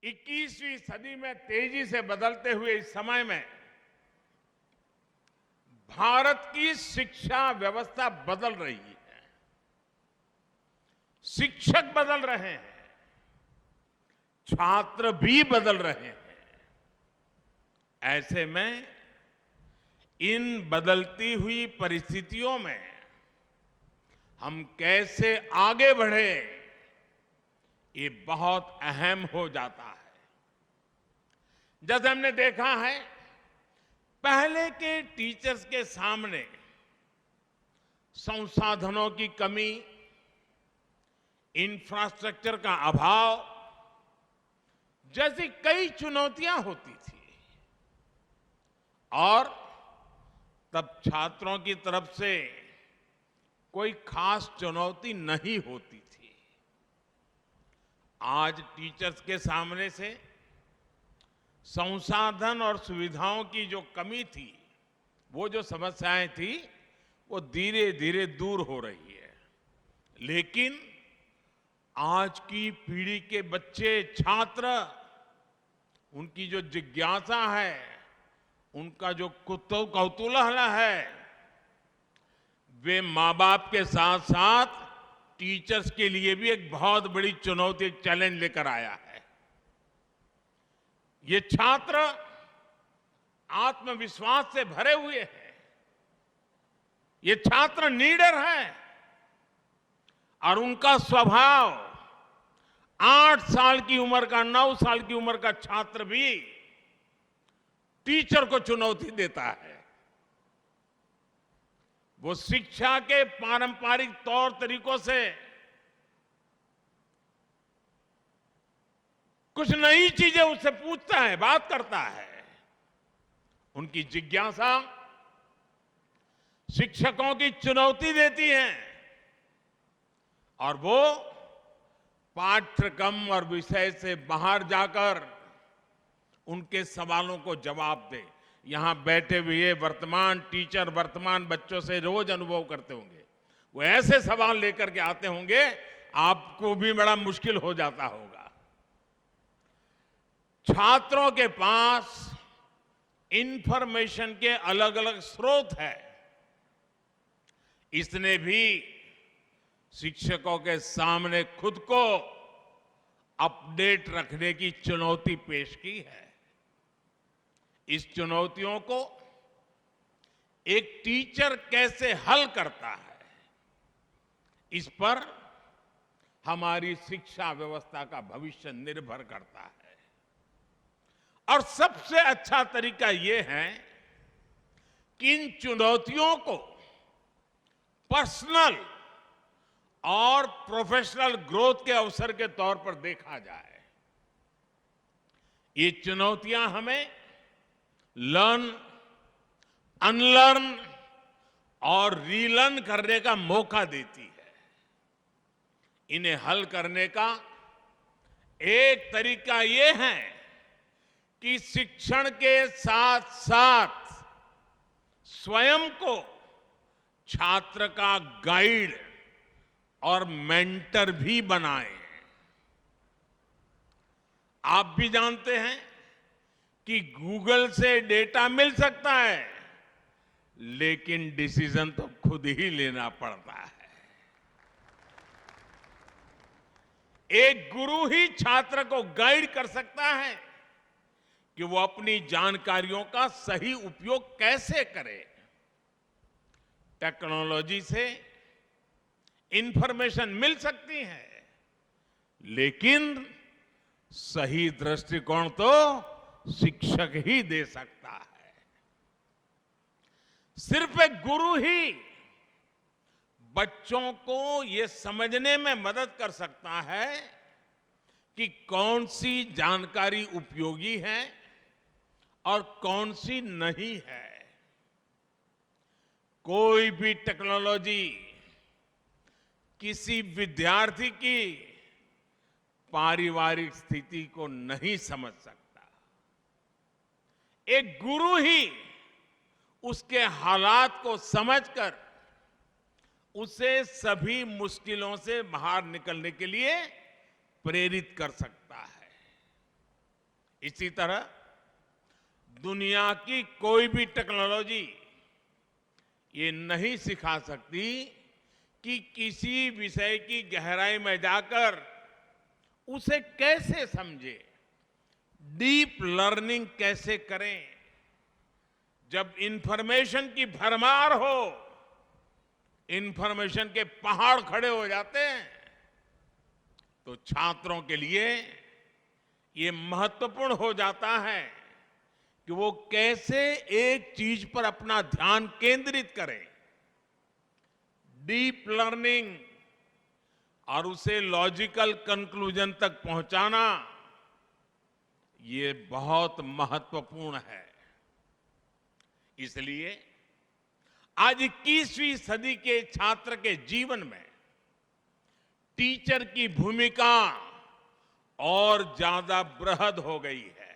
21वीं सदी में तेजी से बदलते हुए इस समय में भारत की शिक्षा व्यवस्था बदल रही है। शिक्षक बदल रहे हैं, छात्र भी बदल रहे हैं। ऐसे में इन बदलती हुई परिस्थितियों में हम कैसे आगे बढ़े, ये बहुत अहम हो जाता है। जैसे हमने देखा है, पहले के टीचर्स के सामने संसाधनों की कमी, इंफ्रास्ट्रक्चर का अभाव जैसी कई चुनौतियां होती थी और तब छात्रों की तरफ से कोई खास चुनौती नहीं होती थी। आज टीचर्स के सामने से संसाधन और सुविधाओं की जो कमी थी, वो जो समस्याएं थी, वो धीरे धीरे दूर हो रही है। लेकिन आज की पीढ़ी के बच्चे, छात्र, उनकी जो जिज्ञासा है, उनका जो कौतूहल है, वे मां बाप के साथ साथ टीचर्स के लिए भी एक बहुत बड़ी चुनौती, एक चैलेंज लेकर आया है। ये छात्र आत्मविश्वास से भरे हुए हैं, ये छात्र निडर हैं और उनका स्वभाव 8 साल की उम्र का, 9 साल की उम्र का छात्र भी टीचर को चुनौती देता है। वो शिक्षा के पारंपरिक तौर तरीकों से कुछ नई चीजें उससे पूछता है, बात करता है। उनकी जिज्ञासा शिक्षकों की चुनौती देती है और वो पाठ्यक्रम और विषय से बाहर जाकर उनके सवालों को जवाब दे। यहां बैठे हुए वर्तमान टीचर वर्तमान बच्चों से रोज अनुभव करते होंगे। वो ऐसे सवाल लेकर के आते होंगे, आपको भी बड़ा मुश्किल हो जाता होगा। छात्रों के पास इंफॉर्मेशन के अलग अलग स्रोत है। इसने भी शिक्षकों के सामने खुद को अपडेट रखने की चुनौती पेश की है। इस चुनौतियों को एक टीचर कैसे हल करता है, इस पर हमारी शिक्षा व्यवस्था का भविष्य निर्भर करता है। और सबसे अच्छा तरीका यह है कि इन चुनौतियों को पर्सनल और प्रोफेशनल ग्रोथ के अवसर के तौर पर देखा जाए। ये चुनौतियां हमें लर्न, अनलर्न और रीलर्न करने का मौका देती है। इन्हें हल करने का एक तरीका यह है कि शिक्षण के साथ साथ स्वयं को छात्र का गाइड और मेंटर भी बनाएं। आप भी जानते हैं कि गूगल से डेटा मिल सकता है, लेकिन डिसीजन तो खुद ही लेना पड़ता है। एक गुरु ही छात्र को गाइड कर सकता है कि वो अपनी जानकारियों का सही उपयोग कैसे करे। टेक्नोलॉजी से इंफॉर्मेशन मिल सकती है, लेकिन सही दृष्टिकोण तो शिक्षक ही दे सकता है। सिर्फ एक गुरु ही बच्चों को यह समझने में मदद कर सकता है कि कौन सी जानकारी उपयोगी है और कौन सी नहीं है। कोई भी टेक्नोलॉजी किसी विद्यार्थी की पारिवारिक स्थिति को नहीं समझ सकता। एक गुरु ही उसके हालात को समझकर उसे सभी मुश्किलों से बाहर निकलने के लिए प्रेरित कर सकता है। इसी तरह दुनिया की कोई भी टेक्नोलॉजी ये नहीं सिखा सकती कि किसी विषय की गहराई में जाकर उसे कैसे समझे, डीप लर्निंग कैसे करें। जब इंफॉर्मेशन की भरमार हो, इंफॉर्मेशन के पहाड़ खड़े हो जाते हैं, तो छात्रों के लिए ये महत्वपूर्ण हो जाता है कि वो कैसे एक चीज पर अपना ध्यान केंद्रित करें। डीप लर्निंग और उसे लॉजिकल कंक्लूजन तक पहुंचाना, ये बहुत महत्वपूर्ण है। इसलिए आज 21वीं सदी के छात्र के जीवन में टीचर की भूमिका और ज्यादा बृहद हो गई है।